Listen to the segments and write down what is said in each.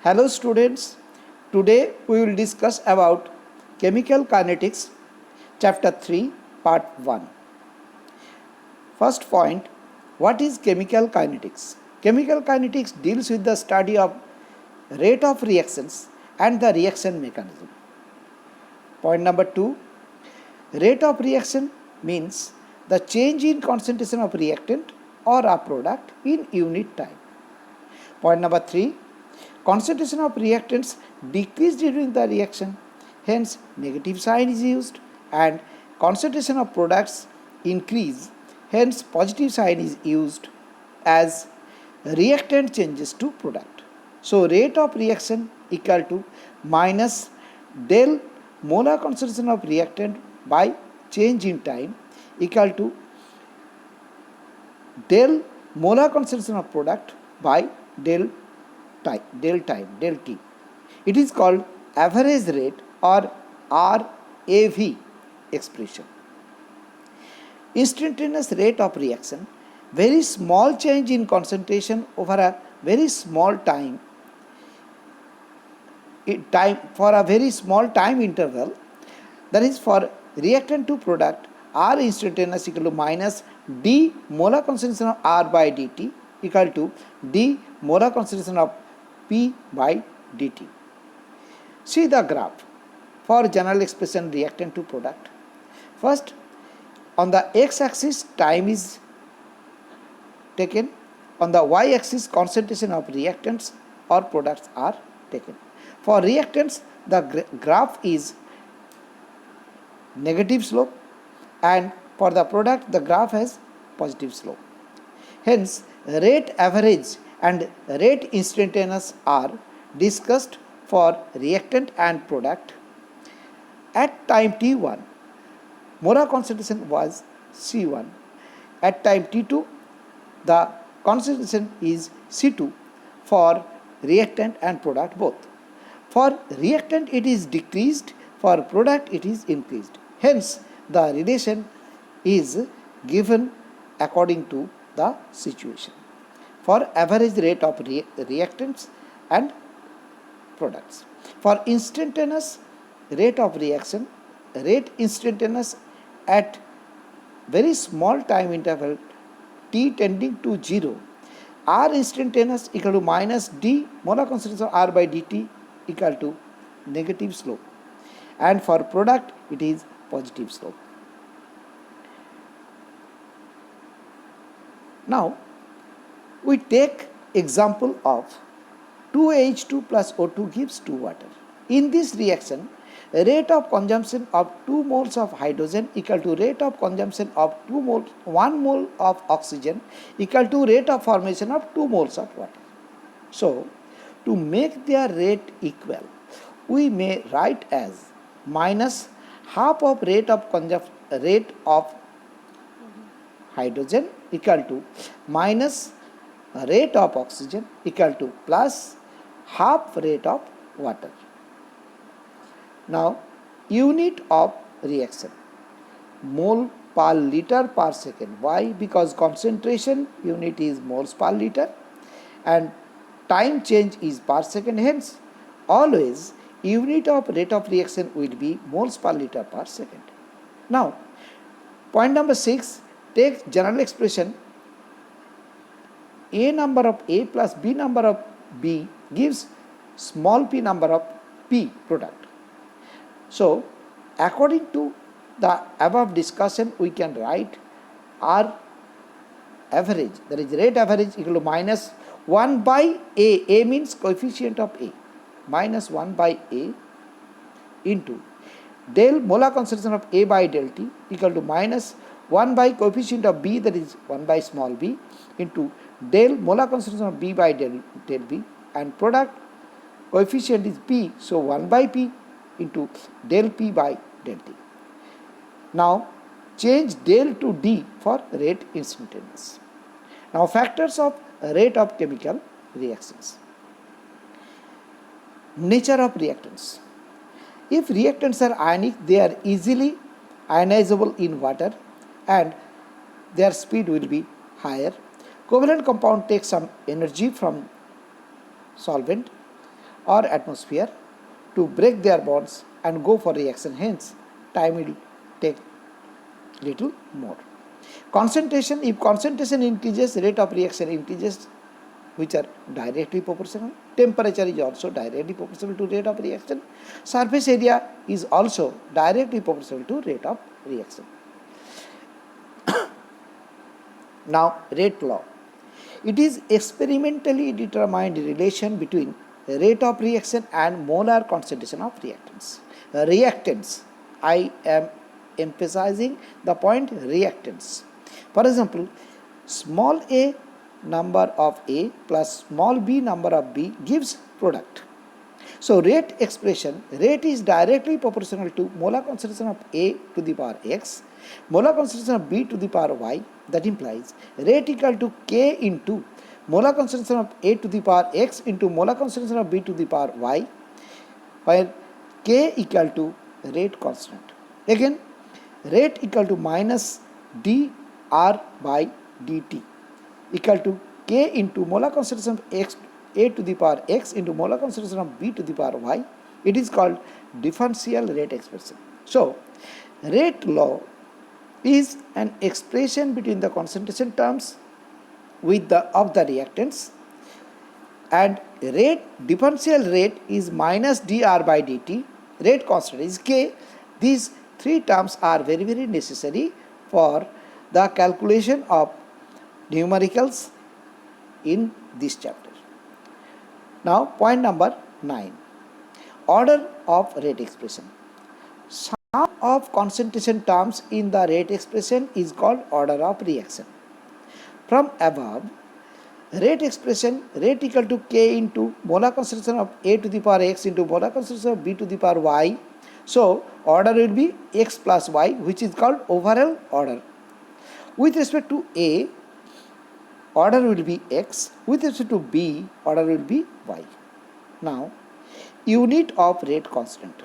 Hello students, today we will discuss about chemical kinetics chapter 3 part 1. First point, what is chemical kinetics? Chemical kinetics deals with the study of rate of reactions and the reaction mechanism. Point number 2, rate of reaction means the change in concentration of reactant or a product in unit time. Point number 3, concentration of reactants decrease during the reaction, hence negative sign is used, and concentration of products increase, hence positive sign is used as reactant changes to product. So rate of reaction equal to minus del molar concentration of reactant by change in time equal to del molar concentration of product by del t. It is called average rate or RAV expression. Instantaneous rate of reaction, very small change in concentration over a very small time for a very small time interval, that is for reactant to product, R instantaneous equal to minus d molar concentration of R by dt equal to d molar concentration of P by dt. See the graph for general expression reactant to product. First, on the x-axis time is taken, on the y-axis concentration of reactants or products are taken. For reactants, the graph is negative slope, and for the product the graph has positive slope. Hence, rate average and rate instantaneous are discussed for reactant and product. At time t1, molar concentration was C1. At time t2, the concentration is C2 for reactant and product both. For reactant it is decreased, for product it is increased. Hence, the relation is given according to the situation for average rate of reactants and products. For instantaneous rate of reaction, rate instantaneous at very small time interval t tending to 0, R instantaneous equal to minus d molar concentration of R by dt equal to negative slope, and for product it is positive slope. Now we take example of 2H2 plus O2 gives 2 water. In this reaction, rate of consumption of 2 moles of hydrogen equal to rate of consumption of 1 mole of oxygen equal to rate of formation of 2 moles of water. So, to make their rate equal, we may write as minus half of rate of hydrogen equal to minus rate of oxygen equal to plus half rate of water. Now, unit of reaction, mole per liter per second. Why? Because concentration unit is moles per liter and time change is per second. Hence, always unit of rate of reaction will be moles per liter per second. Now, point number 6, take general expression A number of A plus B number of B gives small p number of P product. So, according to the above discussion, we can write R average, that is rate average equal to minus 1 by A. A means coefficient of A, minus 1 by A into del molar concentration of A by del T equal to minus 1 by coefficient of B, that is 1 by small b, into del molar concentration of B by del B, and product coefficient is P, so 1 by P into del P by del T. Now change del to D for rate instantaneous. Now factors of rate of chemical reactions. Nature of reactants. If reactants are ionic, they are easily ionizable in water and their speed will be higher. Covalent compound takes some energy from solvent. or atmosphere to break their bonds and go for reaction. Hence, time will take little more. Concentration, if concentration increases, rate of reaction increases, which are directly proportional. Temperature is also directly proportional to rate of reaction. Surface area is also directly proportional to rate of reaction. Now, rate law. It is experimentally determined relation between rate of reaction and molar concentration of reactants. Reactants, I am emphasizing the point reactants. For example, small a number of A plus small b number of B gives product. So rate expression, rate is directly proportional to molar concentration of A to the power x, molar concentration of B to the power y. That implies rate equal to K into molar concentration of A to the power x into molar concentration of B to the power y, where K equal to rate constant. Again, rate equal to minus dr by dt equal to K into molar concentration of x A to the power x into molar concentration of B to the power y. It is called differential rate expression. So, rate law is an expression between the concentration terms of the reactants, and rate differential rate is minus dr by dt, rate constant is K. These three terms are very necessary for the calculation of numericals in this chapter. Now, point number 9, order of rate expression. Sum of concentration terms in the rate expression is called order of reaction. From above, rate expression, rate equal to K into molar concentration of A to the power x into molar concentration of B to the power y. So, order will be x plus y, which is called overall order. With respect to A, order will be x. With respect to B, order will be y. Now, unit of rate constant.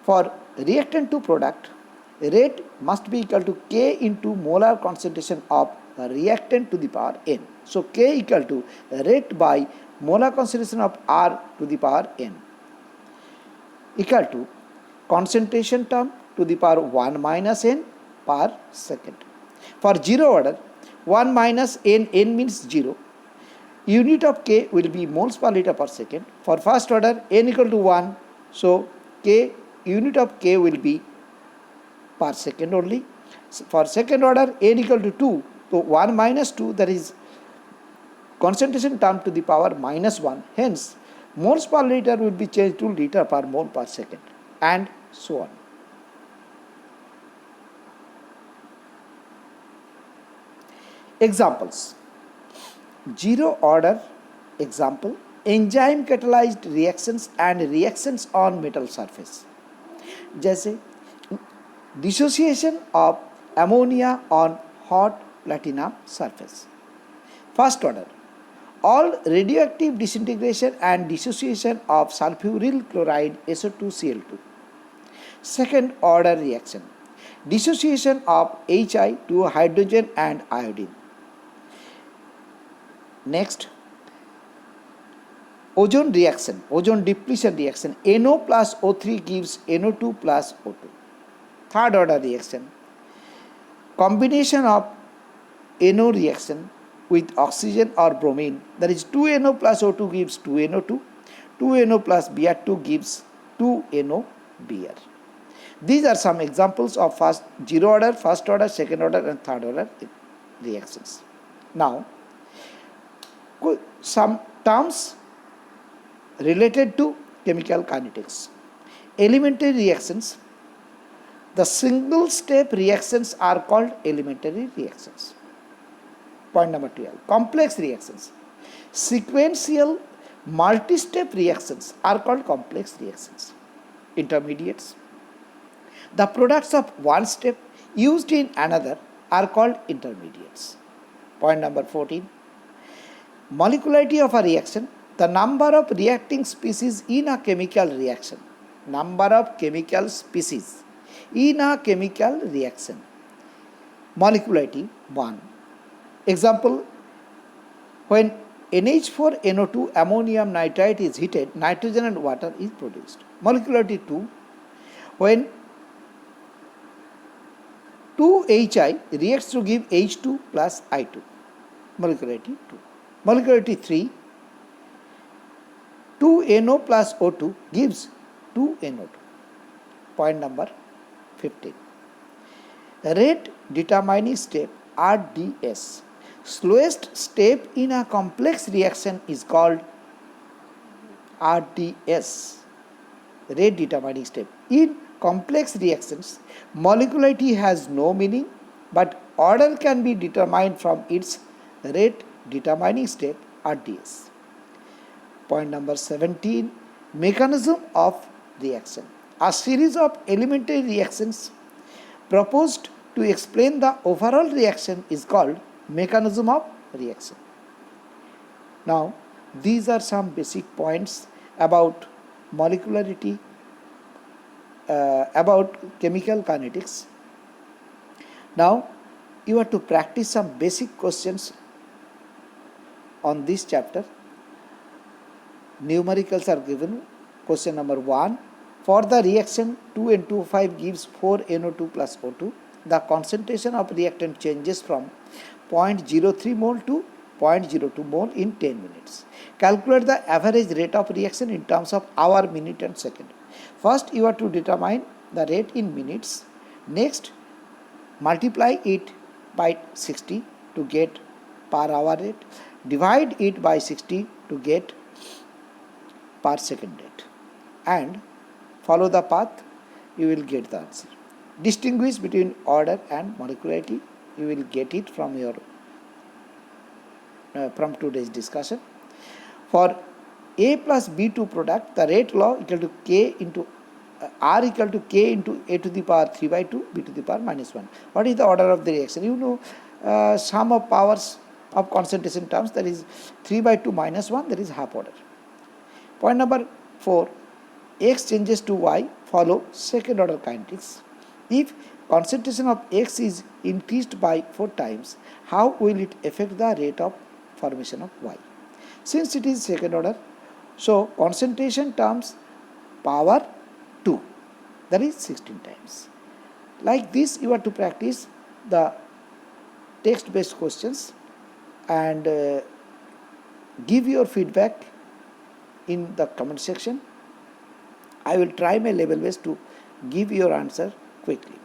For reactant to product, rate must be equal to K into molar concentration of reactant to the power n. So, K equal to rate by molar concentration of R to the power n equal to concentration term to the power 1 minus n per second. For zero order, 1 minus n means 0. Unit of K will be moles per liter per second. For first order, n equal to 1. So, K unit of K will be per second only. For second order, n equal to 2. So, 1 minus 2, that is concentration term to the power minus 1. Hence, moles per liter will be changed to liter per mole per second, and so on. Examples. Zero order example, enzyme catalyzed reactions and reactions on metal surface. जैसे dissociation of ammonia on hot platinum surface. First order, all radioactive disintegration and dissociation of sulfuryl chloride SO2Cl2. Second order reaction, dissociation of Hi to hydrogen and iodine. Next, ozone reaction, ozone depletion reaction, NO plus O3 gives NO2 plus O2. Third order reaction, combination of NO reaction with oxygen or bromine, that is 2NO plus O2 gives 2NO2, 2NO plus Br2 gives 2NO Br. These are some examples of zero order, first order, second order and third order reactions. Now, some terms related to chemical kinetics. Elementary reactions. The single step reactions are called elementary reactions. Point number 12. Complex reactions. Sequential multi-step reactions are called complex reactions. Intermediates. The products of one step used in another are called intermediates. Point number 14. Molecularity of a reaction, the number of reacting species in a chemical reaction. Number of chemical species in a chemical reaction. Molecularity 1. Example, when NH4NO2 ammonium nitrate is heated, nitrogen and water is produced. Molecularity 2, when 2HI reacts to give H2 plus I2. Molecularity 2. Molecularity 3, 2NO plus O2 gives 2NO2. Point number 15. Rate determining step RDS. Slowest step in a complex reaction is called RDS. Rate determining step. In complex reactions, molecularity has no meaning, but order can be determined from its rate determining step RDS. Point number 17. Mechanism of reaction. A series of elementary reactions proposed to explain the overall reaction is called mechanism of reaction. Now, these are some basic points about molecularity, about chemical kinetics. Now, you have to practice some basic questions on this chapter. Numericals are given. Question number 1. For the reaction 2N2O5 gives 4NO2 plus O2, the concentration of reactant changes from 0.03 mole to 0.02 mole in 10 minutes. Calculate the average rate of reaction in terms of hour, minute and second. First, you have to determine the rate in minutes. Next, multiply it by 60 to get per hour rate. Divide it by 60 to get per second rate. And follow the path, you will get the answer. Distinguish between order and molecularity. You will get it from your from today's discussion. For A plus B2 product, the rate law equal to K into R equal to K into A to the power 3 by 2, B to the power minus 1. What is the order of the reaction? You know, sum of powers of concentration terms, that is 3 by 2 minus 1, that is half order. Point number 4. X changes to Y, follow second order kinetics. If concentration of X is increased by 4 times, how will it affect the rate of formation of Y? Since it is second order, so concentration terms power 2, that is 16 times. Like this, you have to practice the text based questions and give your feedback in the comment section. I will try my level best to give your answer quickly.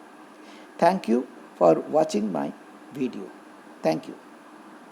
Thank you for watching my video. Thank you.